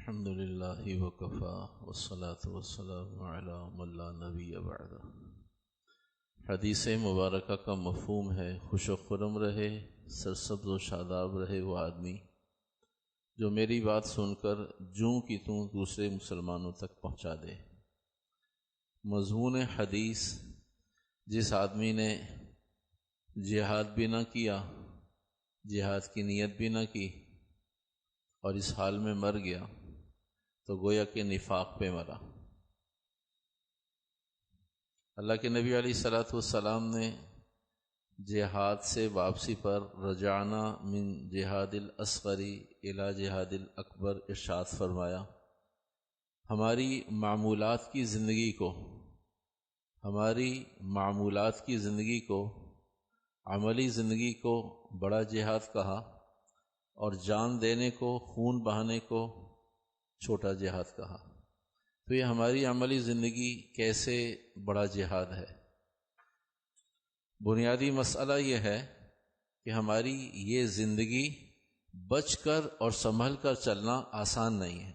الحمد للہ وکفی والصلاة والسلام علی من لا نبی بعدہ۔ حدیث مبارکہ کا مفہوم ہے خوش و خرم رہے، سرسبز و شاداب رہے وہ آدمی جو میری بات سن کر جوں کی توں دوسرے مسلمانوں تک پہنچا دے۔ مضمون حدیث جس آدمی نے جہاد بھی نہ کیا، جہاد کی نیت بھی نہ کی اور اس حال میں مر گیا تو گویا کہ نفاق پہ مرا۔ اللہ کے نبی علیہ الصلوۃ والسلام نے جہاد سے واپسی پر رجعنا من جہاد الاصغر الی جہاد الاکبر ارشاد فرمایا، ہماری معمولات کی زندگی کو عملی زندگی کو بڑا جہاد کہا اور جان دینے کو، خون بہانے کو چھوٹا جہاد کہا۔ تو یہ ہماری عملی زندگی کیسے بڑا جہاد ہے؟ بنیادی مسئلہ یہ ہے کہ ہماری یہ زندگی بچ کر اور سنبھل کر چلنا آسان نہیں ہے۔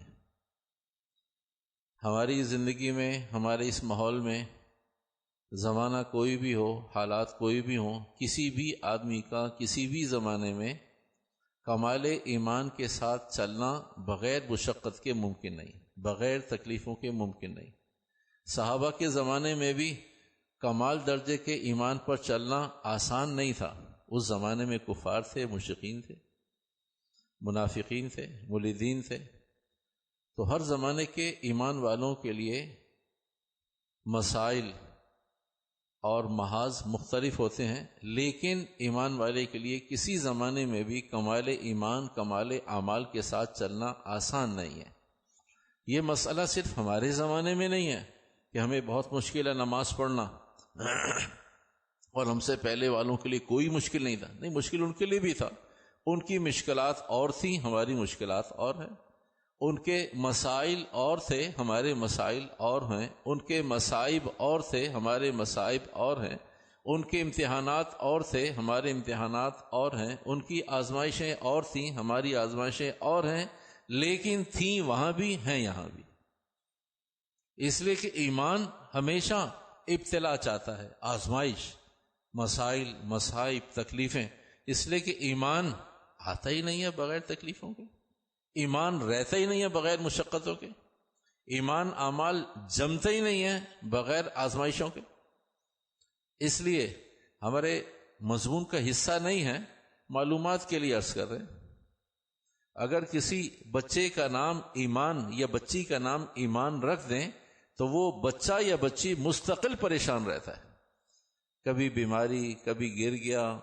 ہماری زندگی میں، ہمارے اس ماحول میں، زمانہ کوئی بھی ہو، حالات کوئی بھی ہوں، کسی بھی آدمی کا کسی بھی زمانے میں کمال ایمان کے ساتھ چلنا بغیر مشقت کے ممکن نہیں، بغیر تکلیفوں کے ممکن نہیں۔ صحابہ کے زمانے میں بھی کمال درجے کے ایمان پر چلنا آسان نہیں تھا۔ اس زمانے میں کفار تھے، مشرکین تھے، منافقین تھے، ملحدین تھے۔ تو ہر زمانے کے ایمان والوں کے لیے مسائل اور محاذ مختلف ہوتے ہیں، لیکن ایمان والے کے لیے کسی زمانے میں بھی کمال ایمان، کمال اعمال کے ساتھ چلنا آسان نہیں ہے۔ یہ مسئلہ صرف ہمارے زمانے میں نہیں ہے کہ ہمیں بہت مشکل ہے نماز پڑھنا اور ہم سے پہلے والوں کے لیے کوئی مشکل نہیں تھا۔ نہیں، مشکل ان کے لیے بھی تھا، ان کی مشکلات اور تھیں، ہماری مشکلات اور ہیں۔ ان کے مسائل اور تھے، ہمارے مسائل اور ہیں۔ ان کے مصائب اور تھے، ہمارے مصائب اور ہیں۔ ان کے امتحانات اور تھے، ہمارے امتحانات اور ہیں۔ ان کی آزمائشیں اور تھیں، ہماری آزمائشیں اور ہیں، لیکن تھیں وہاں بھی ہیں یہاں بھی۔ اس لیے کہ ایمان ہمیشہ ابتلا چاہتا ہے، آزمائش، مسائل، مصائب، تکلیفیں۔ اس لیے کہ ایمان آتا ہی نہیں ہے بغیر تکلیفوں کے، ایمان رہتا ہی نہیں ہے بغیر مشقتوں کے، ایمان اعمال جمتا ہی نہیں ہے بغیر آزمائشوں کے۔ اس لیے ہمارے مضمون کا حصہ نہیں ہے، معلومات کے لیے عرض کر رہے ہیں۔ اگر کسی بچے کا نام ایمان یا بچی کا نام ایمان رکھ دیں تو وہ بچہ یا بچی مستقل پریشان رہتا ہے۔ کبھی بیماری، کبھی گر گیا،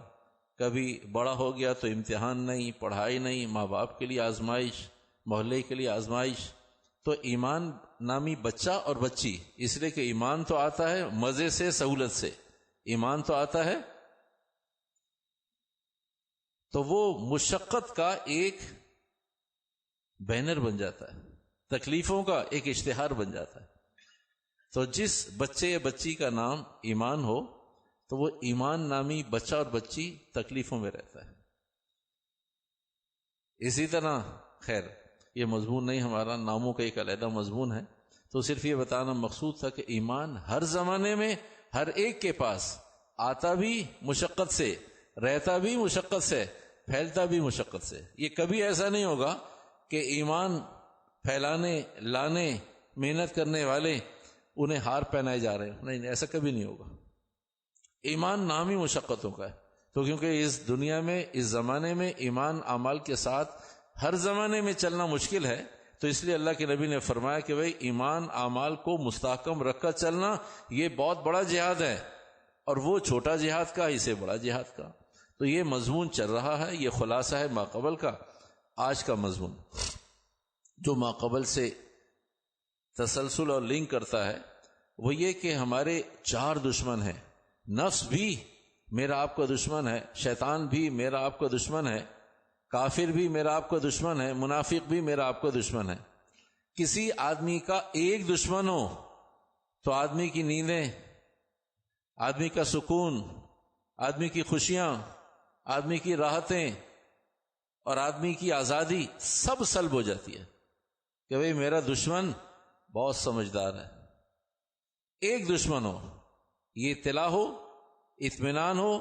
کبھی بڑا ہو گیا تو امتحان نہیں، پڑھائی نہیں، ماں باپ کے لیے آزمائش، محلے کے لیے آزمائش۔ تو ایمان نامی بچہ اور بچی، اس لیے کہ ایمان تو آتا ہے مزے سے، سہولت سے، ایمان تو آتا ہے تو وہ مشقت کا ایک بینر بن جاتا ہے، تکلیفوں کا ایک اشتہار بن جاتا ہے۔ تو جس بچے یا بچی کا نام ایمان ہو تو وہ ایمان نامی بچہ اور بچی تکلیفوں میں رہتا ہے۔ اسی طرح خیر یہ مضمون نہیں ہمارا، ناموں کا ایک علیحدہ مضمون ہے، تو صرف یہ بتانا مقصود تھا کہ ایمان ہر زمانے میں ہر ایک کے پاس آتا بھی مشقت سے، رہتا بھی مشقت سے، پھیلتا بھی مشقت سے۔ یہ کبھی ایسا نہیں ہوگا کہ ایمان پھیلانے، لانے، محنت کرنے والے انہیں ہار پہنائے جا رہے ہیں، نہیں، ایسا کبھی نہیں ہوگا۔ ایمان نام ہی مشقتوں کا ہے۔ تو کیونکہ اس دنیا میں، اس زمانے میں ایمان اعمال کے ساتھ ہر زمانے میں چلنا مشکل ہے، تو اس لیے اللہ کے نبی نے فرمایا کہ بھئی ایمان اعمال کو مستحکم رکھ کر چلنا یہ بہت بڑا جہاد ہے، اور وہ چھوٹا جہاد کا، اسے بڑا جہاد کا۔ تو یہ مضمون چل رہا ہے، یہ خلاصہ ہے ماقبل کا۔ آج کا مضمون جو ماقبل سے تسلسل اور لنک کرتا ہے وہ یہ کہ ہمارے چار دشمن ہیں۔ نفس بھی میرا آپ کا دشمن ہے، شیطان بھی میرا آپ کا دشمن ہے، کافر بھی میرا آپ کا دشمن ہے، منافق بھی میرا آپ کا دشمن ہے۔ کسی آدمی کا ایک دشمن ہو تو آدمی کی نیندیں، آدمی کا سکون، آدمی کی خوشیاں، آدمی کی راحتیں اور آدمی کی آزادی سب سلب ہو جاتی ہے۔ کہ بھئی میرا دشمن بہت سمجھدار ہے. ایک دشمن ہو، یہ اطلاع ہو، اطمینان ہو،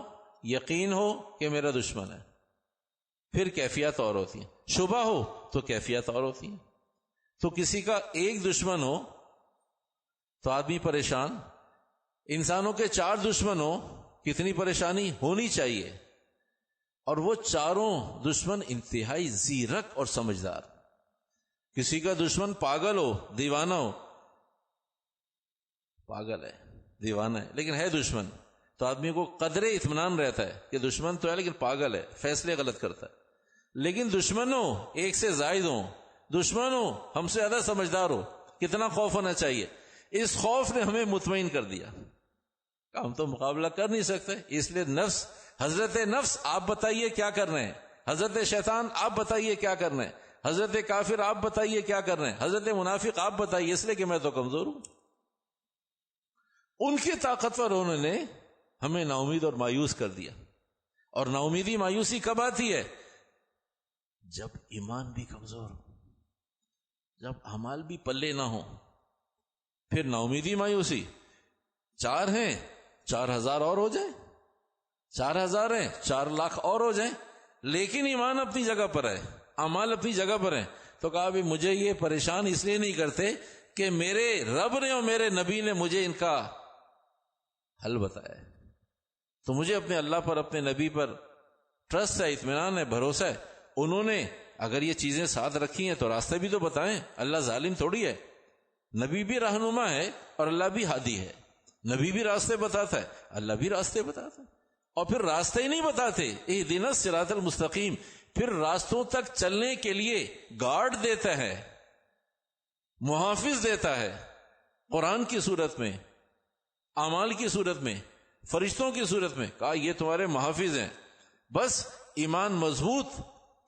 یقین ہو کہ میرا دشمن ہے، پھر کیفیت اور ہوتی ہیں. شبہ ہو تو کیفیت اور ہوتی ہیں. تو کسی کا ایک دشمن ہو تو آدمی پریشان. انسانوں کے 4 دشمن ہو، کتنی پریشانی ہونی چاہیے. اور وہ چاروں دشمن انتہائی زیرک اور سمجھدار. کسی کا دشمن پاگل ہو، دیوانہ ہو، پاگل ہے، دیوانہ ہے، لیکن ہے دشمن، تو آدمی کو قدر اطمینان رہتا ہے کہ دشمن تو ہے لیکن پاگل ہے، فیصلے غلط کرتا ہے. لیکن دشمن ہو، ایک سے زائد ہو، دشمن ہو ہم سے زیادہ سمجھدار ہو، کتنا خوف ہونا چاہیے. اس خوف نے ہمیں مطمئن کر دیا. ہم تو مقابلہ کر نہیں سکتے، اس لیے نفس، حضرت نفس آپ بتائیے کیا کر رہے ہیں، حضرت شیطان آپ بتائیے کیا کر رہے ہیں، حضرت کافر آپ بتائیے کیا کر رہے ہیں، حضرت منافق آپ بتائیے، اس لیے کہ میں تو کمزور ہوں. ان کے طاقتور ہونے نے ہمیں نا امید اور مایوس کر دیا. اور نا امیدی مایوسی کب آتی ہے؟ جب ایمان بھی کمزور ہو، جب اعمال بھی پلے نہ ہو، پھر نا امیدی مایوسی. 4 ہیں 4000 اور ہو جائیں، 4000 ہیں 4 لاکھ اور ہو جائیں، لیکن ایمان اپنی جگہ پر ہے، اعمال اپنی جگہ پر ہیں. تو کہا بھی مجھے یہ پریشان اس لیے نہیں کرتے کہ میرے رب نے اور میرے نبی نے مجھے ان کا حل بتایا ہے. تو مجھے اپنے اللہ پر، اپنے نبی پر ٹرسٹ ہے، اطمینان ہے، بھروسہ ہے. انہوں نے اگر یہ چیزیں ساتھ رکھی ہیں تو راستے بھی تو بتائیں. اللہ ظالم تھوڑی ہے، نبی بھی رہنما ہے اور اللہ بھی ہادی ہے. نبی بھی راستے بتاتا ہے، اللہ بھی راستے بتاتا ہے. اور پھر راستے ہی نہیں بتاتے، اہدنا الصراط المستقیم، پھر راستوں تک چلنے کے لیے گارڈ دیتا ہے، محافظ دیتا ہے، قرآن کی صورت میں، اعمال کی صورت میں، فرشتوں کی صورت میں. کہا یہ تمہارے محافظ ہیں. بس ایمان مضبوط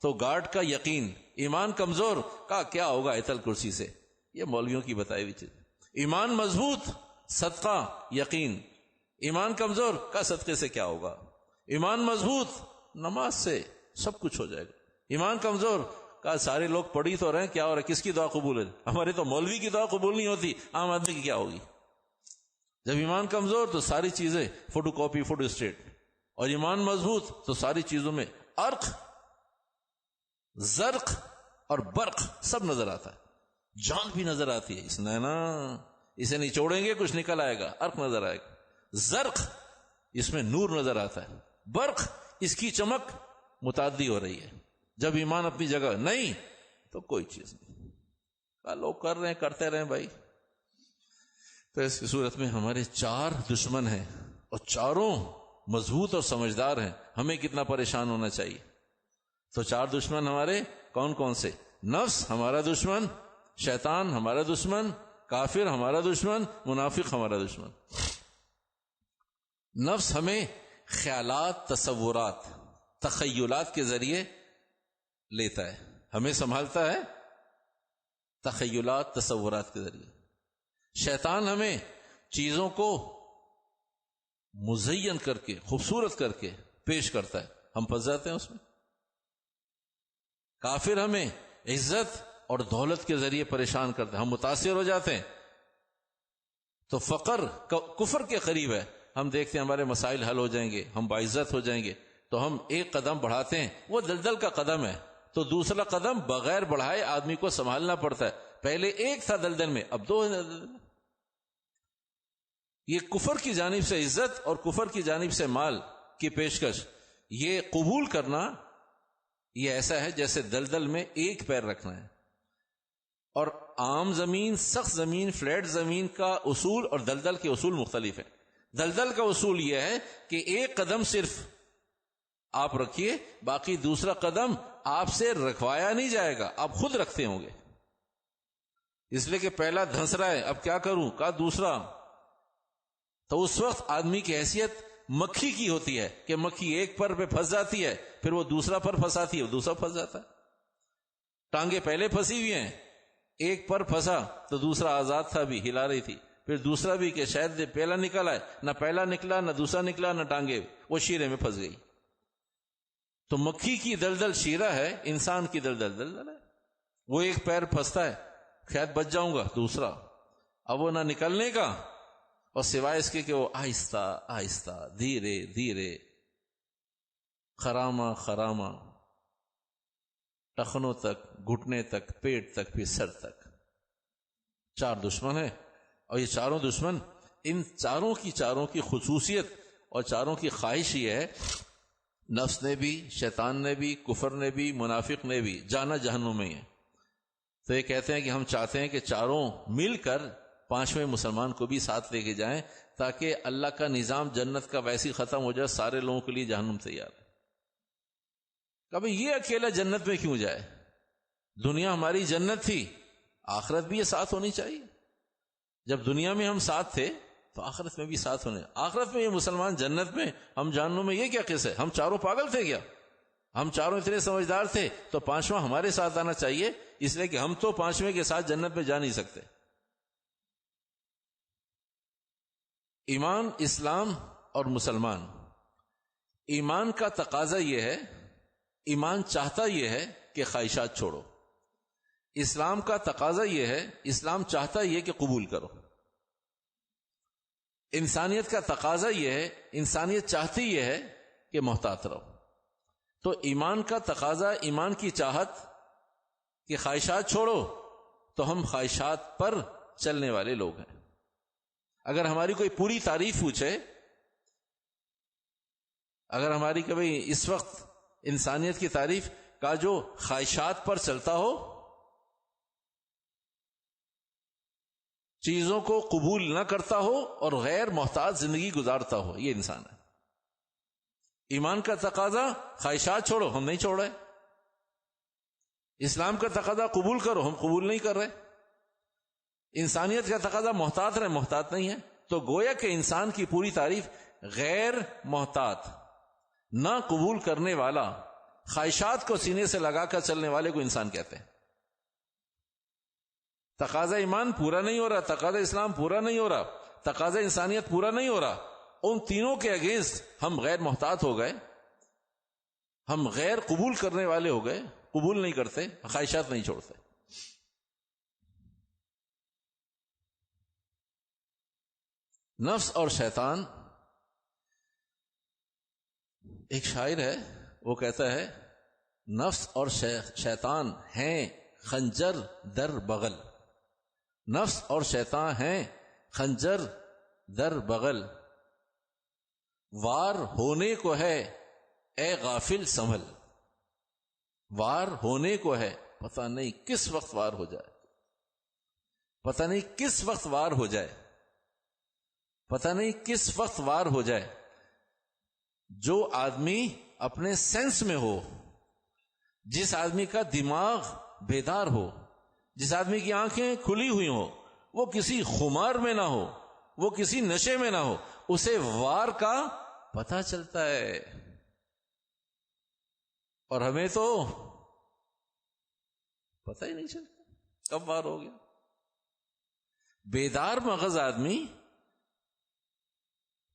تو گارڈ کا یقین، ایمان کمزور کہا کیا ہوگا ایت الکرسی سے. یہ مولویوں کی بتائی ہوئی چیز. ایمان مضبوط صدقہ یقین، ایمان کمزور کا صدقے سے کیا ہوگا. ایمان مضبوط نماز سے سب کچھ ہو جائے گا. ایمان کمزور کا سارے لوگ پڑھی تو رہے ہیں، کیا ہو رہا ہے، کس کی دعا قبول ہے؟ ہمارے تو مولوی کی دعا قبول نہیں ہوتی، عام آدمی کی کیا ہوگی. جب ایمان کمزور تو ساری چیزیں فوٹو کاپی، فوٹو اسٹیٹ. اور ایمان مضبوط تو ساری چیزوں میں عرق، زرق اور برق سب نظر آتا ہے. جان بھی نظر آتی ہے. اس نے نا اسے نچوڑیں گے کچھ نکل آئے گا، عرق نظر آئے گا. زرق اس میں نور نظر آتا ہے، برق اس کی چمک متعدی ہو رہی ہے. جب ایمان اپنی جگہ نہیں تو کوئی چیز نہیں. لوگ کر رہے ہیں، کرتے رہیں بھائی. تو اس کی صورت میں ہمارے 4 دشمن ہیں اور چاروں مضبوط اور سمجھدار ہیں. ہمیں کتنا پریشان ہونا چاہیے. تو 4 دشمن ہمارے کون کون سے؟ نفس ہمارا دشمن، شیطان ہمارا دشمن، کافر ہمارا دشمن، منافق ہمارا دشمن. نفس ہمیں خیالات، تصورات، تخیلات کے ذریعے لیتا ہے، ہمیں سنبھالتا ہے تخیلات، تصورات کے ذریعے. شیطان ہمیں چیزوں کو مزین کر کے، خوبصورت کر کے پیش کرتا ہے، ہم پھنس جاتے ہیں اس میں. کافر ہمیں عزت اور دولت کے ذریعے پریشان کرتا ہے، ہم متاثر ہو جاتے ہیں. تو فقر کفر کے قریب ہے. ہم دیکھتے ہیں ہمارے مسائل حل ہو جائیں گے، ہم باعزت ہو جائیں گے، تو ہم ایک قدم بڑھاتے ہیں، وہ دلدل کا قدم ہے. تو دوسرا قدم بغیر بڑھائے آدمی کو سنبھالنا پڑتا ہے. پہلے ایک تھا دلدل میں، اب 2 ہے دلدل میں. یہ کفر کی جانب سے عزت اور کفر کی جانب سے مال کی پیشکش، یہ قبول کرنا، یہ ایسا ہے جیسے دلدل میں ایک پیر رکھنا ہے. اور عام زمین، سخت زمین، فلیٹ زمین کا اصول اور دلدل کے اصول مختلف ہیں. دلدل کا اصول یہ ہے کہ ایک قدم صرف آپ رکھیے، باقی دوسرا قدم آپ سے رکھوایا نہیں جائے گا، آپ خود رکھتے ہوں گے. اس لیے کہ پہلا دھنس رہا ہے، اب کیا کروں، کہا دوسرا. تو اس وقت آدمی کی حیثیت مکھی کی ہوتی ہے کہ مکھی ایک پر پہ پھنس جاتی ہے، پھر وہ دوسرا پر پھنساتی ہے، وہ دوسرا پھنس جاتا ہے. ٹانگیں پہلے پھنسی ہوئی ہیں، ایک پر پھنسا تو دوسرا آزاد تھا بھی ہلا رہی تھی، پھر دوسرا بھی کہ شاید پہلا نکل آئے، نہ پہلا نکلا نہ دوسرا نکلا نہ ٹانگیں، وہ شیرے میں پھنس گئی. تو مکھی کی دلدل شیرہ ہے، انسان کی دلدل دلدل ہے. وہ ایک پیر پھنستا ہے شاید بچ جاؤں گا، دوسرا اب وہ نہ نکلنے کا اور سوائے اس کے کہ وہ آہستہ آہستہ دھیرے دھیرے خرامہ خرامہ ٹخنوں تک، گھٹنے تک، پیٹ تک، پھر سر تک 4 دشمن ہے. اور یہ چاروں دشمن، ان چاروں کی خصوصیت اور چاروں کی خواہش یہ ہے، نفس نے بھی، شیطان نے بھی، کفر نے بھی، منافق نے بھی، جانا جہنم میں ہے. تو یہ کہتے ہیں کہ ہم چاہتے ہیں کہ چاروں مل کر 5ویں مسلمان کو بھی ساتھ لے کے جائیں تاکہ اللہ کا نظام جنت کا ویسی ختم ہو جائے، سارے لوگوں کے لیے جہنم تیار ہے. کبھی یہ اکیلا جنت میں کیوں جائے؟ دنیا ہماری جنت تھی، آخرت بھی یہ ساتھ ہونی چاہیے. جب دنیا میں ہم ساتھ تھے تو آخرت میں بھی ساتھ ہونے. آخرت میں یہ مسلمان جنت میں، ہم جہنم میں، یہ کیا قصہ ہے؟ ہم چاروں پاگل تھے کیا؟ ہم چاروں اتنے سمجھدار تھے تو 5واں ہمارے ساتھ آنا چاہیے، اس لیے کہ ہم تو 5ویں کے ساتھ جنت میں جا نہیں سکتے. ایمان، اسلام اور مسلمان. ایمان کا تقاضا یہ ہے، ایمان چاہتا یہ ہے کہ خواہشات چھوڑو. اسلام کا تقاضا یہ ہے، اسلام چاہتا یہ کہ قبول کرو. انسانیت کا تقاضا یہ ہے، انسانیت چاہتی یہ ہے کہ محتاط رہو. تو ایمان کا تقاضا، ایمان کی چاہت کہ خواہشات چھوڑو، تو ہم خواہشات پر چلنے والے لوگ ہیں. اگر ہماری کوئی پوری تعریف پوچھے، اگر ہماری کبھی اس وقت انسانیت کی تعریف کا جو خواہشات پر چلتا ہو، چیزوں کو قبول نہ کرتا ہو اور غیر محتاط زندگی گزارتا ہو، یہ انسان ہے. ایمان کا تقاضا خواہشات چھوڑو، ہم نہیں چھوڑ رہے. اسلام کا تقاضا قبول کرو، ہم قبول نہیں کر رہے. انسانیت کا تقاضا محتاط رہے، محتاط نہیں ہے. تو گویا کہ انسان کی پوری تعریف غیر محتاط، نہ قبول کرنے والا، خواہشات کو سینے سے لگا کر چلنے والے کو انسان کہتے ہیں. تقاضا ایمان پورا نہیں ہو رہا، تقاضا اسلام پورا نہیں ہو رہا، تقاضا انسانیت پورا نہیں ہو رہا. ان تینوں کے اگینسٹ ہم غیر محتاط ہو گئے، ہم غیر قبول کرنے والے ہو گئے، قبول نہیں کرتے، خواہشات نہیں چھوڑتے. نفس اور شیطان. ایک شاعر ہے، وہ کہتا ہے نفس اور شیطان ہیں خنجر در بغل. نفس اور شیطان ہیں خنجر در بغل، وار ہونے کو ہے اے غافل سنبھل. وار ہونے کو ہے، پتہ نہیں کس وقت وار ہو جائے، پتہ نہیں کس وقت وار ہو جائے، پتہ نہیں کس وقت وار ہو جائے. جو آدمی اپنے سینس میں ہو، جس آدمی کا دماغ بیدار ہو، جس آدمی کی آنکھیں کھلی ہوئی ہوں، وہ کسی خمار میں نہ ہو، وہ کسی نشے میں نہ ہو، اسے وار کا پتہ چلتا ہے. اور ہمیں تو پتہ ہی نہیں چلتا کب وار ہو گیا. بیدار مغز آدمی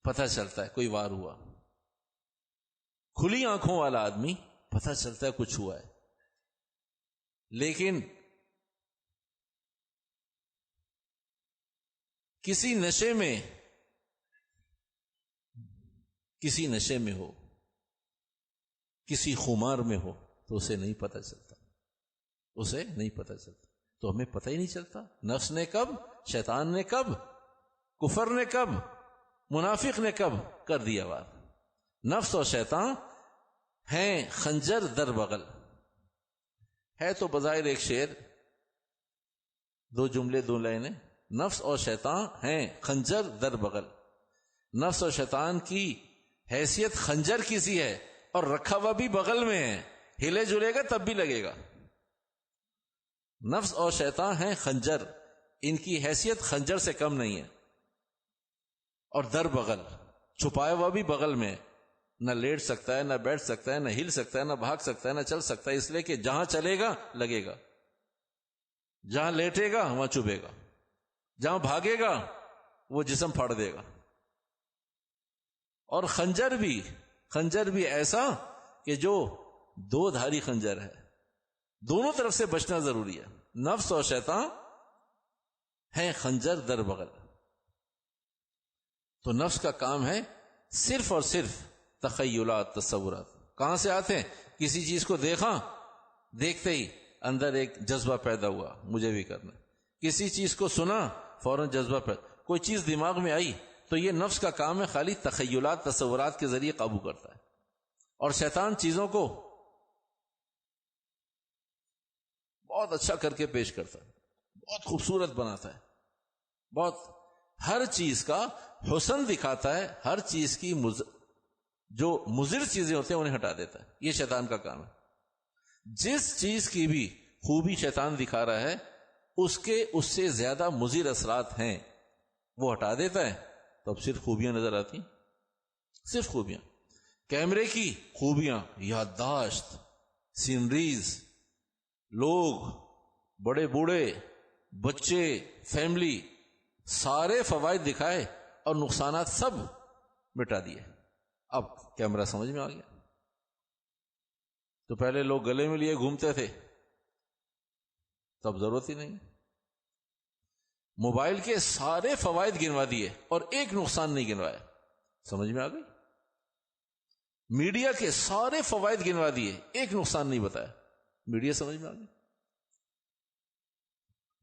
پتہ چلتا ہے کوئی وار ہوا، کھلی آنکھوں والا آدمی پتہ چلتا ہے کچھ ہوا ہے. لیکن کسی نشے میں ہو، کسی خمار میں ہو تو اسے نہیں پتہ چلتا، اسے نہیں پتہ چلتا. تو ہمیں پتہ ہی نہیں چلتا نفس نے کب، شیطان نے کب، کفر نے کب، منافق نے کب کر دیا وار. نفس اور شیطان ہیں خنجر در بغل. ہے تو بظاہر ایک شعر، 2 جملے 2 لائنیں. نفس اور شیطان ہیں خنجر در بغل. نفس اور شیطان کی حیثیت خنجر کی سی ہے، اور رکھا ہوا بھی بغل میں ہے، ہلے جلے گا تب بھی لگے گا. نفس اور شیطان ہیں خنجر، ان کی حیثیت خنجر سے کم نہیں ہے. اور در بغل، چھپایا ہوا بھی بغل میں، نہ لیٹ سکتا ہے، نہ بیٹھ سکتا ہے، نہ ہل سکتا ہے، نہ بھاگ سکتا ہے، نہ چل سکتا ہے، اس لیے کہ جہاں چلے گا لگے گا، جہاں لیٹے گا وہاں چبھے گا، جہاں بھاگے گا وہ جسم پھاڑ دے گا. اور خنجر بھی ایسا کہ جو 2 دھاری خنجر ہے، دونوں طرف سے بچنا ضروری ہے. نفس اور شیطان ہے خنجر در بغل. تو نفس کا کام ہے صرف اور صرف تخیلات، تصورات. کہاں سے آتے ہیں؟ کسی چیز کو دیکھا، دیکھتے ہی اندر ایک جذبہ پیدا ہوا مجھے بھی کرنا. کسی چیز کو سنا، فوراً جذبہ پیدا. کوئی چیز دماغ میں آئی تو یہ نفس کا کام ہے، خالی تخیلات، تصورات کے ذریعے قابو کرتا ہے. اور شیطان چیزوں کو بہت اچھا کر کے پیش کرتا ہے، بہت خوبصورت بناتا ہے، بہت ہر چیز کا حسن دکھاتا ہے، ہر چیز کی جو مضر چیزیں ہوتے ہیں انہیں ہٹا دیتا ہے. یہ شیطان کا کام ہے. جس چیز کی بھی خوبی شیطان دکھا رہا ہے اس سے زیادہ مضر اثرات ہیں وہ ہٹا دیتا ہے، تو اب صرف خوبیاں نظر آتی ہیں، صرف خوبیاں. کیمرے کی خوبیاں، یادداشت، سینریز، لوگ، بڑے بوڑھے، بچے، فیملی، سارے فوائد دکھائے اور نقصانات سب مٹا دیے. اب کیمرہ سمجھ میں آ گیا. تو پہلے لوگ گلے میں لیے گھومتے تھے، تب ضرورت ہی نہیں. موبائل کے سارے فوائد گنوا دیے اور ایک نقصان نہیں گنوایا. سمجھ میں آ گئی؟ میڈیا کے سارے فوائد گنوا دیے، ایک نقصان نہیں بتایا. میڈیا سمجھ میں آ گئی.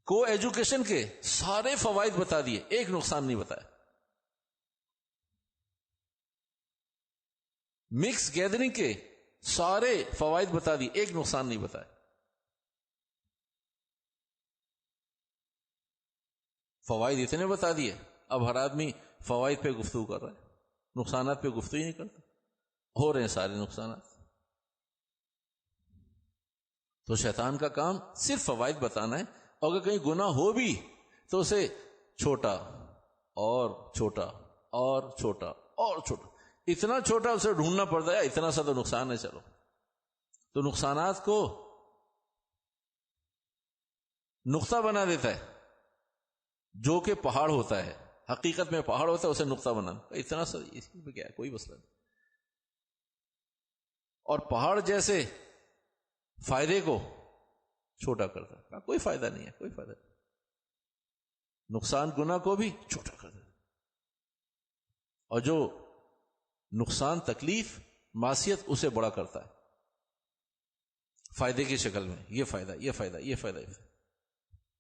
کو ایجوکیشن کے سارے فوائد بتا دیے، ایک نقصان نہیں بتایا. مکس گیدرنگ کے سارے فوائد بتا دیے، ایک نقصان نہیں بتایا. فوائد اتنے بتا دیے، اب ہر آدمی فوائد پہ گفتگو کر رہا ہے، نقصانات پہ گفتگو ہی نہیں کرتا. ہو رہے ہیں سارے نقصانات. تو شیطان کا کام صرف فوائد بتانا ہے، اور اگر کہیں گناہ ہو بھی تو اسے چھوٹا اور چھوٹا اور چھوٹا اور چھوٹا، اتنا چھوٹا اسے ڈھونڈنا پڑتا ہے، اتنا سا تو نقصان ہے. چلو، تو نقصانات کو نقطہ بنا دیتا ہے. جو کہ پہاڑ ہوتا ہے، حقیقت میں پہاڑ ہوتا ہے، اسے نقطہ بنانا اتنا سا، اس میں کیا ہے، کوئی مسئلہ نہیں. اور پہاڑ جیسے فائدے کو چھوٹا کرتا ہے، کوئی فائدہ نہیں ہے، کوئی فائدہ نہیں. نقصان گناہ کو بھی چھوٹا کرتا ہے، اور جو نقصان، تکلیف، معصیت، اسے بڑا کرتا ہے فائدے کی شکل میں. یہ فائدہ، یہ فائدہ، یہ فائدہ، یہ فائدہ.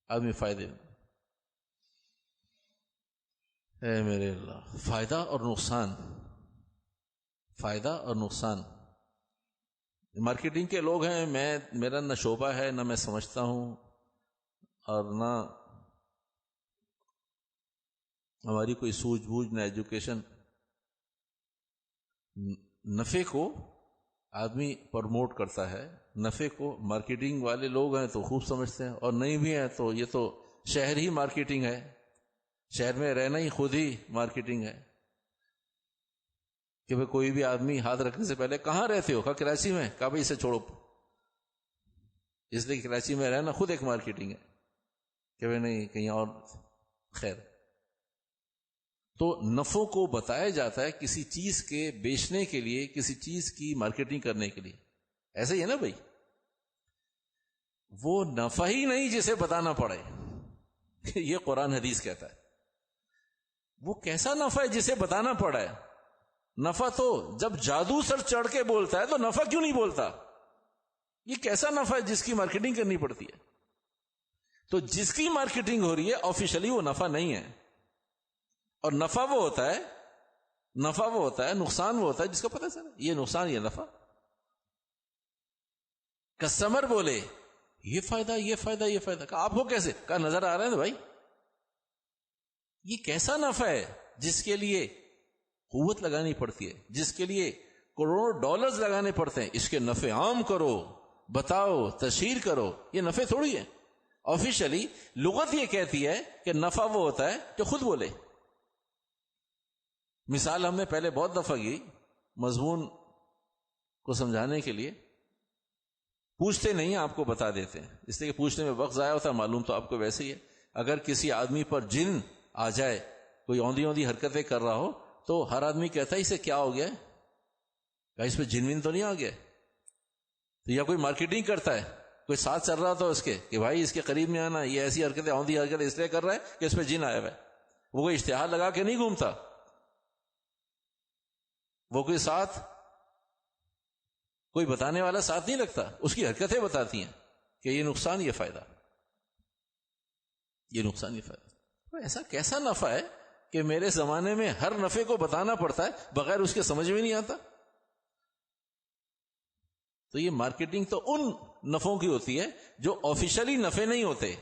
آدمی فائدے میں، اے میرے اللہ، فائدہ اور نقصان، فائدہ اور نقصان. مارکیٹنگ کے لوگ ہیں، میرا نہ شعبہ ہے، نہ میں سمجھتا ہوں، اور نہ ہماری کوئی سوجھ بوجھ، نہ ایجوکیشن. نفع کو آدمی پروموٹ کرتا ہے، نفع کو مارکیٹنگ والے لوگ ہیں تو خوب سمجھتے ہیں، اور نہیں بھی ہیں تو یہ تو شہر ہی مارکیٹنگ ہے، شہر میں رہنا ہی خود ہی مارکیٹنگ ہے. کہ کوئی بھی آدمی ہاتھ رکھنے سے پہلے کہاں رہتے ہو؟ کہا کراچی میں. کہا بھائی اسے چھوڑو، اس لیے کراچی میں رہنا خود ایک مارکیٹنگ ہے. کہ بھائی نہیں، کہیں اور. خیر، تو نفعوں کو بتایا جاتا ہے کسی چیز کے بیچنے کے لیے، کسی چیز کی مارکیٹنگ کرنے کے لیے. ایسا ہی ہے نا بھائی، وہ نفع ہی نہیں جسے بتانا پڑے. یہ قرآن حدیث کہتا ہے. وہ کیسا نفع ہے جسے بتانا پڑا ہے؟ نفع تو جب جادو سر چڑھ کے بولتا ہے تو نفع کیوں نہیں بولتا؟ یہ کیسا نفع ہے جس کی مارکیٹنگ کرنی پڑتی ہے؟ تو جس کی مارکیٹنگ ہو رہی ہے آفیشلی وہ نفع نہیں ہے. اور نفع وہ ہوتا ہے، نقصان وہ ہوتا ہے جس کا پتہ چلا یہ نقصان، یہ نفع. کسٹمر بولے یہ فائدہ، یہ فائدہ، یہ فائدہ. کہا آپ کو کیسے؟ کہا نظر آ رہے ہیں بھائی. یہ کیسا نفع ہے جس کے لیے قوت لگانی پڑتی ہے، جس کے لیے کروڑوں ڈالرز لگانے پڑتے ہیں؟ اس کے نفع عام کرو، بتاؤ، تشہیر کرو. یہ نفع تھوڑی ہے. آفیشلی لغت یہ کہتی ہے کہ نفع وہ ہوتا ہے جو خود بولے. مثال ہم نے پہلے بہت دفعہ کی، مضمون کو سمجھانے کے لیے. پوچھتے نہیں، آپ کو بتا دیتے ہیں، اس لیے کہ پوچھنے میں وقت ضائع ہوتا ہے. معلوم تو آپ کو ویسے ہی ہے. اگر کسی آدمی پر جن آ جائے، کوئی اوندھی حرکتیں کر رہا ہو، تو ہر آدمی کہتا ہے اسے کیا ہو گیا؟ کہ اس پہ جن ون تو نہیں آ گیا؟ تو یا کوئی مارکیٹنگ کرتا ہے کوئی ساتھ چل رہا تھا اس کے کہ بھائی اس کے قریب میں آنا، یہ ایسی حرکتیں اوندھی حرکتیں اس لیے کر رہا ہے کہ اس پہ جن آیا ہوا ہے. وہ کوئی اشتہار لگا کے نہیں گھومتا، وہ کوئی ساتھ کوئی بتانے والا ساتھ نہیں رکھتا، اس کی حرکتیں بتاتی ہیں کہ یہ نقصان یہ فائدہ، یہ نقصان یہ فائدہ. ایسا کیسا نفع ہے کہ میرے زمانے میں ہر نفع کو بتانا پڑتا ہے بغیر اس کے سمجھ میں نہیں آتا. تو یہ مارکیٹنگ تو ان نفعوں کی ہوتی ہے جو آفیشلی نفع نہیں ہوتے،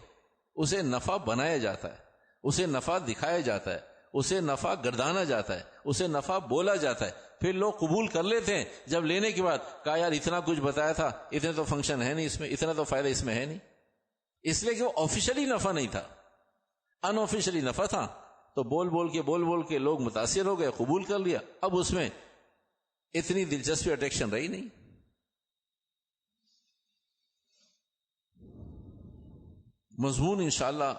اسے نفع بنایا جاتا ہے، اسے نفع دکھایا جاتا ہے، اسے نفع گردانا جاتا ہے، اسے نفع بولا جاتا ہے، پھر لوگ قبول کر لیتے ہیں. جب لینے کے بعد کہا یار اتنا کچھ بتایا تھا، اتنے تو فنکشن ہے نہیں اس میں، اتنا تو فائدہ اس میں ہے نہیں، اس لیے کہ وہ آفیشلی نفع نہیں تھا، ان آفیشلی نفع تھا. تو بول بول کے لوگ متاثر ہو گئے، قبول کر لیا، اب اس میں اتنی دلچسپی اٹریکشن رہی نہیں. مضمون انشاءاللہ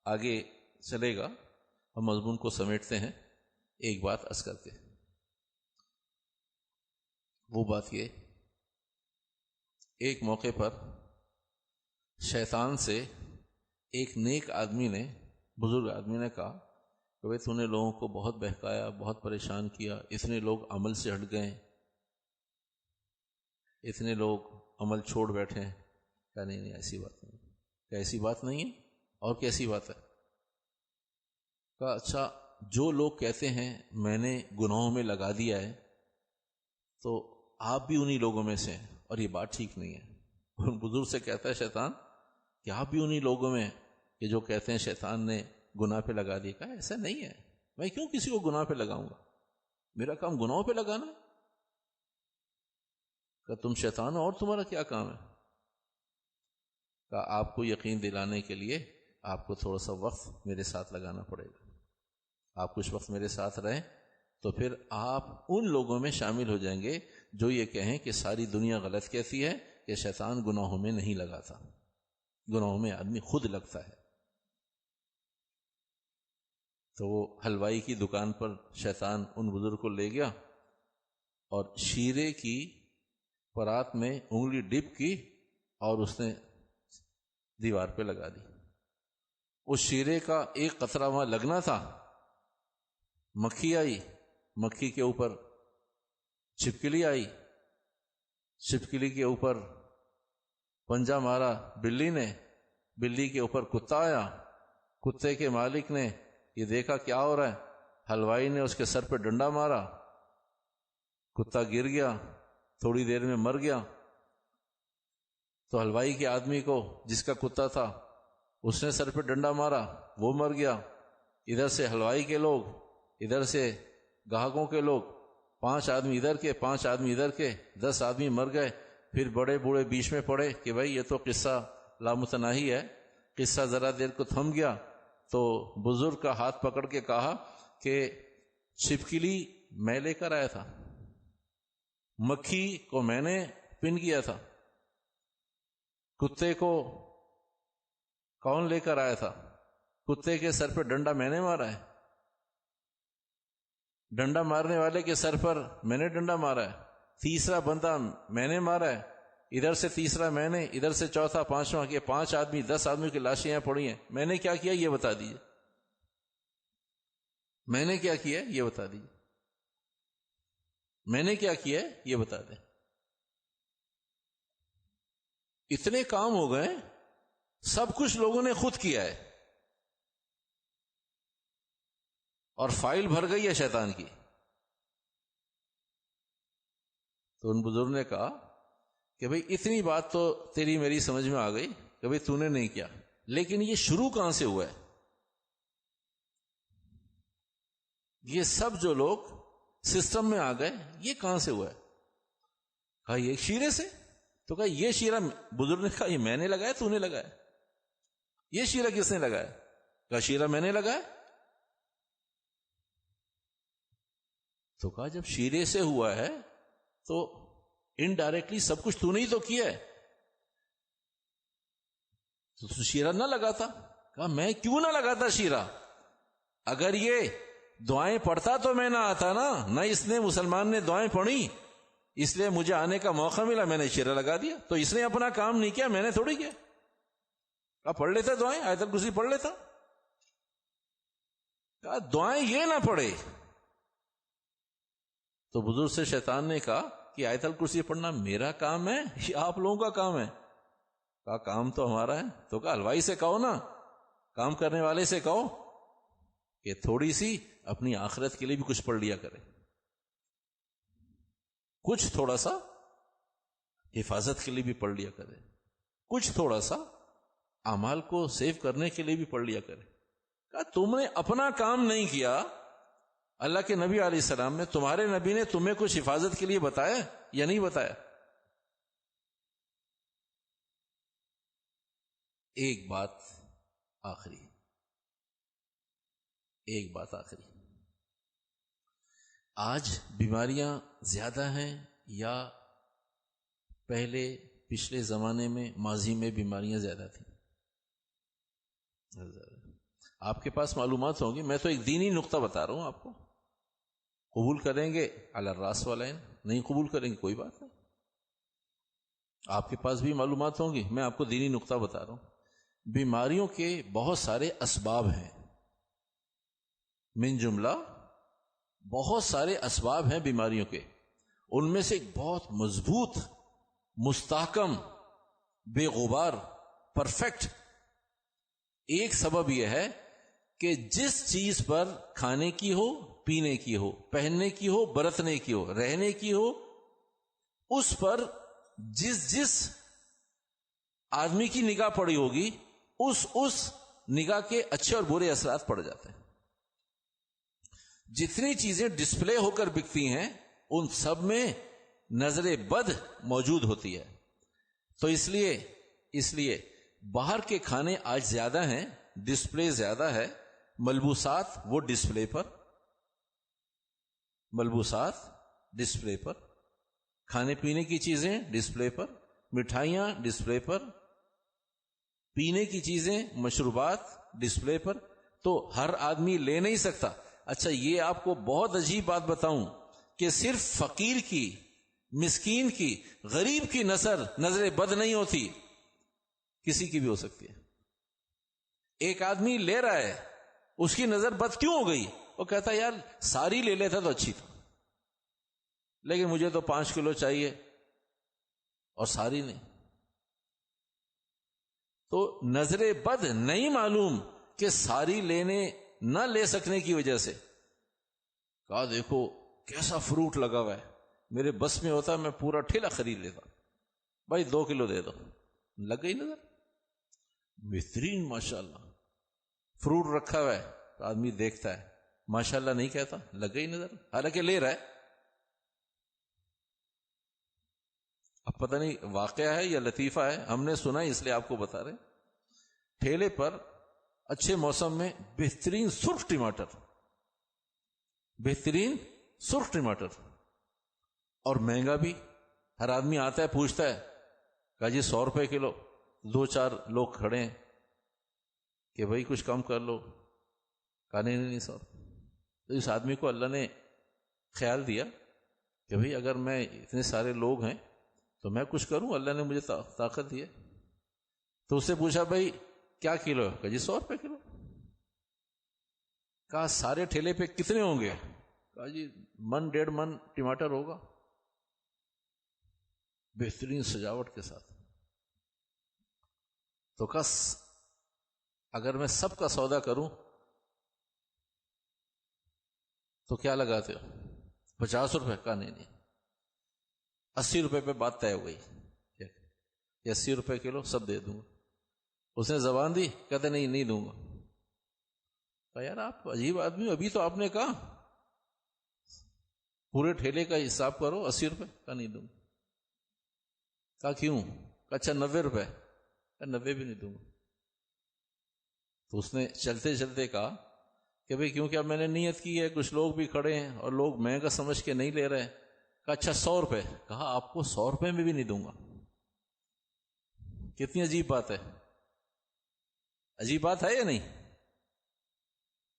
آگے چلے گا، ہم مضمون کو سمیٹتے ہیں ایک بات عرض کر کے. وہ بات یہ، ایک موقع پر شیطان سے ایک نیک آدمی نے، بزرگ آدمی نے کہا کہ بھئی تو نے لوگوں کو بہت بہکایا، بہت پریشان کیا، اتنے لوگ عمل سے ہٹ گئے، اتنے لوگ عمل چھوڑ بیٹھے ہیں. کہا نہیں ایسی بات نہیں. کیا ایسی بات نہیں ہے؟ اور کیسی بات ہے؟ کہا اچھا جو لوگ کہتے ہیں میں نے گناہوں میں لگا دیا ہے تو آپ بھی انہی لوگوں میں سے ہیں، اور یہ بات ٹھیک نہیں ہے. اور بزرگ سے کہتا ہے شیطان کہ آپ بھی انہی لوگوں میں کہ جو کہتے ہیں شیطان نے گناہ پہ لگا دیا. کہا ایسا نہیں ہے، میں کیوں کسی کو گناہ پہ لگاؤں گا، میرا کام گناہوں پہ لگانا ہے. کہ تم شیطان ہو اور تمہارا کیا کام ہے؟ کہ آپ کو یقین دلانے کے لیے آپ کو تھوڑا سا وقت میرے ساتھ لگانا پڑے گا. آپ کچھ وقت میرے ساتھ رہیں تو پھر آپ ان لوگوں میں شامل ہو جائیں گے جو یہ کہیں کہ ساری دنیا غلط کہتی ہے کہ شیطان گناہوں میں نہیں لگاتا، گناہوں میں آدمی خود لگتا ہے. تو وہ حلوائی کی دکان پر شیطان ان بزرگ کو لے گیا اور شیرے کی پرات میں انگلی ڈپ کی اور اس نے دیوار پہ لگا دی. اس شیرے کا ایک قطرہ وہاں لگنا تھا، مکھی آئی، مکھی کے اوپر چھپکلی آئی، چھپکلی کے اوپر پنجہ مارا بلی نے، بلی کے اوپر کتا آیا، کتے کے مالک نے یہ دیکھا کیا ہو رہا ہے، حلوائی نے اس کے سر پہ ڈنڈا مارا، کتا گر گیا، تھوڑی دیر میں مر گیا. تو حلوائی کے آدمی کو جس کا کتا تھا اس نے سر پہ ڈنڈا مارا، وہ مر گیا. ادھر سے حلوائی کے لوگ، ادھر سے گاہکوں کے لوگ، 5 آدمی ادھر کے 5 آدمی ادھر کے، 10 آدمی مر گئے. پھر بڑے بوڑھے بیچ میں پڑے کہ بھائی یہ تو قصہ لامتناہی ہے. قصہ ذرا دیر کو تھم گیا تو بزرگ کا ہاتھ پکڑ کے کہا کہ چھپکلی میں لے کر آیا تھا، مکھی کو میں نے پن کیا تھا، کتے کو کون لے کر آیا تھا، کتے کے سر پہ ڈنڈا میں نے مارا ہے، ڈنڈا مارنے والے کے سر پر میں نے ڈنڈا مارا ہے، تیسرا بندہ میں نے مارا ہے، ادھر سے تیسرا میں نے، ادھر سے چوتھا، پانچواں، کے 5 آدمی 10 آدمی کی لاشیں یہاں پڑی ہیں. میں نے کیا کیا یہ بتا دیجیے، میں نے کیا کیا یہ بتا دیجیے، میں نے کیا کیا یہ بتا دیں. اتنے کام ہو گئے، سب کچھ لوگوں نے خود کیا ہے اور فائل بھر گئی ہے شیطان کی. تو ان بزرگ نے کہا کہ بھئی اتنی بات تو تیری میری سمجھ میں آ گئی کہ بھئی تو نے نہیں کیا، لیکن یہ شروع کہاں سے ہوا ہے؟ یہ سب جو لوگ سسٹم میں آ گئے یہ کہاں سے ہوا ہے؟ کہا یہ ایک شیرے سے. تو کہا یہ شیرہ، بزرگ نے کہا یہ میں نے لگایا تو نے لگایا؟ یہ شیرہ کس نے لگایا؟ کہا شیرہ میں نے لگایا. تو کہا جب شیرے سے ہوا ہے تو انڈائریکٹلی سب کچھ تو نے ہی تو کیا ہے، تو شیرہ نہ لگاتا. کہا میں کیوں نہ لگاتا شیرہ؟ اگر یہ دعائیں پڑھتا تو میں نہ آتا نا، نہ اس نے مسلمان نے دعائیں پڑھی، اس لیے مجھے آنے کا موقع ملا، میں نے شیرہ لگا دیا. تو اس نے اپنا کام نہیں کیا، میں نے تھوڑی کیا. کہا پڑھ لیتا دعائیں، آیت الکرسی پڑھ لیتا. کہا دعائیں یہ نہ پڑھے. تو بزرگ سے شیطان نے کہا کہ آیت الکرسی پڑھنا میرا کام ہے یا آپ لوگوں کا کام ہے؟ کہا کام تو ہمارا ہے. تو کہا حلوائی سے کہو نا، کام کرنے والے سے کہو کہ تھوڑی سی اپنی آخرت کے لیے بھی کچھ پڑھ لیا کرے، کچھ تھوڑا سا حفاظت کے لیے بھی پڑھ لیا کرے، کچھ تھوڑا سا اعمال کو سیو کرنے کے لیے بھی پڑھ لیا کرے. کہا تم نے اپنا کام نہیں کیا، اللہ کے نبی علیہ السلام نے، تمہارے نبی نے تمہیں کچھ حفاظت کے لیے بتایا یا نہیں بتایا؟ ایک بات آخری، آج بیماریاں زیادہ ہیں یا پچھلے زمانے میں ماضی میں بیماریاں زیادہ تھیں؟ آپ کے پاس معلومات ہوگی. میں تو ایک دینی نقطہ بتا رہا ہوں آپ کو. قبول کریں گے علی الراس والعین، نہیں قبول کریں گے کوئی بات نہیں. آپ کے پاس بھی معلومات ہوں گی، میں آپ کو دینی نقطہ بتا رہا ہوں. بیماریوں کے بہت سارے اسباب ہیں، من جملہ بہت سارے اسباب ہیں بیماریوں کے. ان میں سے ایک بہت مضبوط، مستحکم، بے غبار، پرفیکٹ ایک سبب یہ ہے کہ جس چیز پر کھانے کی ہو، پینے کی ہو، پہننے کی ہو، برتنے کی ہو، رہنے کی ہو، اس پر جس آدمی کی نگاہ پڑی ہوگی اس نگاہ کے اچھے اور برے اثرات پڑ جاتے ہیں. جتنی چیزیں ڈسپلے ہو کر بکتی ہیں ان سب میں نظر بد موجود ہوتی ہے. تو اس لیے باہر کے کھانے آج زیادہ ہیں، ڈسپلے زیادہ ہے، ملبوسات وہ ڈسپلے پر، کھانے پینے کی چیزیں ڈسپلے پر، مٹھائیاں ڈسپلے پر، پینے کی چیزیں، مشروبات ڈسپلے پر. تو ہر آدمی لے نہیں سکتا. اچھا یہ آپ کو بہت عجیب بات بتاؤں کہ صرف فقیر کی، مسکین کی، غریب کی نظر بد نہیں ہوتی، کسی کی بھی ہو سکتی ہے. ایک آدمی لے رہا ہے، اس کی نظر بد کیوں ہو گئی؟ وہ کہتا ہے یار ساری لے لیتا تو اچھی تھا، لیکن مجھے تو 5 کلو چاہیے اور ساری نہیں. تو نظر بد نہیں معلوم کہ ساری نہ لے سکنے کی وجہ سے. کہا دیکھو کیسا فروٹ لگا ہوا ہے، میرے بس میں ہوتا میں پورا ٹھیلا خرید لیتا. بھائی 2 کلو دے دو. لگ گئی نظر، بہترین ماشاءاللہ فروٹ رکھا ہوا ہے تو آدمی دیکھتا ہے، ماشاءاللہ نہیں کہتا، لگ گئی نظر، حالانکہ لے رہا ہے. اب پتہ نہیں واقعہ ہے یا لطیفہ ہے، ہم نے سنا اس لیے آپ کو بتا رہے. ٹھیلے پر اچھے موسم میں بہترین سرخ ٹماٹر اور مہنگا بھی. ہر آدمی آتا ہے پوچھتا ہے، کہا جی 100 روپے کلو. 2-4 لوگ کھڑے ہیں کہ بھائی کچھ کم کر لو. کہا نہیں 100. تو اس آدمی کو اللہ نے خیال دیا کہ بھئی اگر میں اتنے سارے لوگ ہیں تو میں کچھ کروں، اللہ نے مجھے طاقت دی ہے. تو اس سے پوچھا بھئی کیا کلو ہے؟ کہا جی 100 روپے کلو. کہا سارے ٹھیلے پہ کتنے ہوں گے؟ کہا جی 1.5 من ٹماٹر ہوگا، بہترین سجاوٹ کے ساتھ. تو کس اگر میں سب کا سودا کروں تو کیا لگاتے ہو؟ 50 روپے. کا نہیں 80 روپے پہ بات طے ہو گئی کہ 80 روپے کلو سب دے دوں گا. اس نے زبان دی، کہتے نہیں دوں گا. کہا یار آپ عجیب آدمی ہو، ابھی تو آپ نے کہا پورے ٹھیلے کا حساب کرو 80 روپے. کا نہیں دوں گا. کہا کیوں؟ کہا اچھا 90 روپے. کہا 90 بھی نہیں دوں گا. تو اس نے چلتے چلتے کہا کہ بھئی کیونکہ اب میں نے نیت کی ہے، کچھ لوگ بھی کھڑے ہیں اور لوگ مہنگا سمجھ کے نہیں لے رہے. کہا اچھا 100 روپے. کہا آپ کو 100 روپے میں بھی نہیں دوں گا. کتنی عجیب بات ہے، عجیب بات ہے یا نہیں؟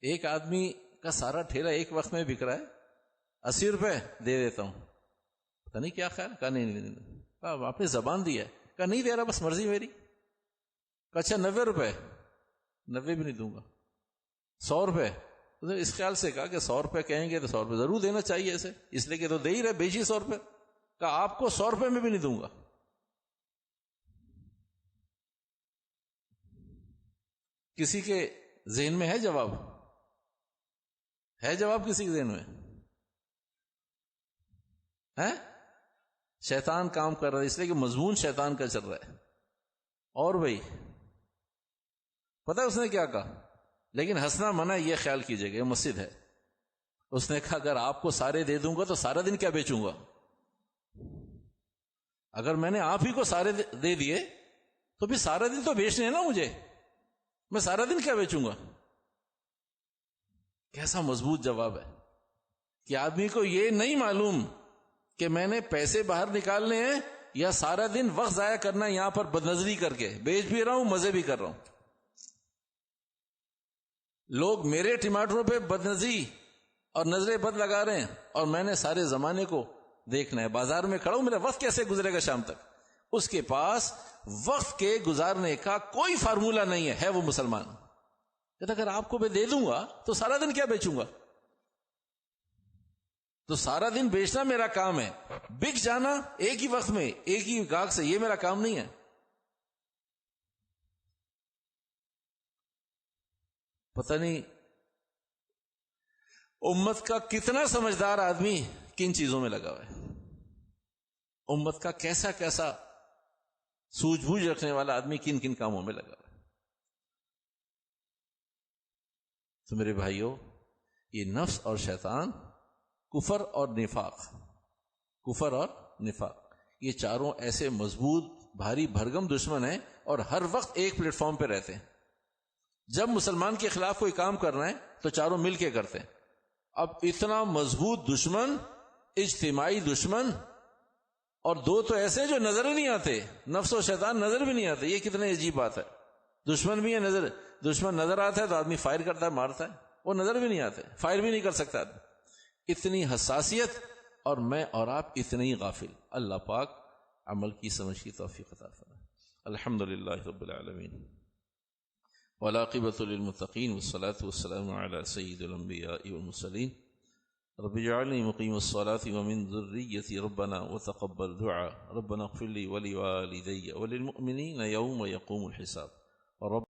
ایک آدمی کا سارا ٹھیلا ایک وقت میں بک رہا ہے، 80 روپے دے دیتا ہوں. پتہ نہیں کیا خیال. کہا نہیں آپ نے زبان دی ہے. کہا نہیں دے رہا، بس مرضی میری. کہا اچھا 90 روپے. 90 بھی نہیں دوں گا. 100 روپے. اس خیال سے کہا کہ 100 روپے کہیں گے تو 100 روپے ضرور دینا چاہیے اسے، اس لیے کہ تو دے ہی رہے، بیچی 100 روپے. کہا آپ کو 100 روپے میں بھی نہیں دوں گا. کسی کے ذہن میں ہے جواب؟ ہے جواب کسی کے ذہن میں؟ ہے؟ شیطان کام کر رہا ہے، اس لیے کہ مضمون شیطان کا چل رہا ہے. اور بھائی پتہ ہے اس نے کیا کہا؟ لیکن ہنسنا منع، یہ خیال کیجئے گا یہ مسجد ہے. اس نے کہا اگر آپ کو سارے دے دوں گا تو سارا دن کیا بیچوں گا؟ اگر میں نے آپ ہی کو سارے دے دیے تو پھر سارا دن تو بیچنے ہیں نا مجھے، میں سارا دن کیا بیچوں گا؟ کیسا مضبوط جواب ہے کہ آدمی کو یہ نہیں معلوم کہ میں نے پیسے باہر نکالنے ہیں یا سارا دن وقت ضائع کرنا ہے یہاں پر بدنظری کر کے. بیچ بھی رہا ہوں، مزے بھی کر رہا ہوں. لوگ میرے ٹماٹروں پہ بدنظری اور نظریں بد لگا رہے ہیں اور میں نے سارے زمانے کو دیکھنا ہے. بازار میں کھڑا ہوں، میرا وقت کیسے گزرے گا شام تک؟ اس کے پاس وقت کے گزارنے کا کوئی فارمولہ نہیں ہے وہ مسلمان. اگر آپ کو میں دے دوں گا تو سارا دن کیا بیچوں گا؟ تو سارا دن بیچنا میرا کام ہے، بک جانا ایک ہی وقت میں ایک ہی گاہک سے، یہ میرا کام نہیں ہے. پتہ نہیں امت کا کتنا سمجھدار آدمی کن چیزوں میں لگا ہوا ہے، امت کا کیسا کیسا سوجھ بوجھ رکھنے والا آدمی کن کن کاموں میں لگا ہوا ہے. تو میرے بھائیوں، یہ نفس اور شیطان، کفر اور نفاق، یہ چاروں ایسے مضبوط بھاری بھرگم دشمن ہیں اور ہر وقت ایک پلیٹ فارم پہ رہتے ہیں. جب مسلمان کے خلاف کوئی کام کرنا ہے تو چاروں مل کے کرتے ہیں. اب اتنا مضبوط دشمن، اجتماعی دشمن، اور دو تو ایسے جو نظر نہیں آتے، نفس و شیطان نظر بھی نہیں آتے. یہ کتنے عجیب بات ہے. دشمن بھی ہے، دشمن نظر آتا ہے تو آدمی فائر کرتا ہے، مارتا ہے. وہ نظر بھی نہیں آتے، فائر بھی نہیں کر سکتا آدمی. اتنی حساسیت اور میں اور آپ اتنے ہی غافل. اللہ پاک عمل کی سمجھ کی توفیق عطا فرمائے. الحمدللہ رب العالمین والعاقبۃ للمتقین والصلاة والسلام علی سید الانبیاء والمرسلین. رب اجعلنی مقیم الصلاة ومن ذریتی ربنا وتقبل دعاء. ربنا اغفر لی ولوالدی وللمؤمنین یوم یقوم الحساب. رب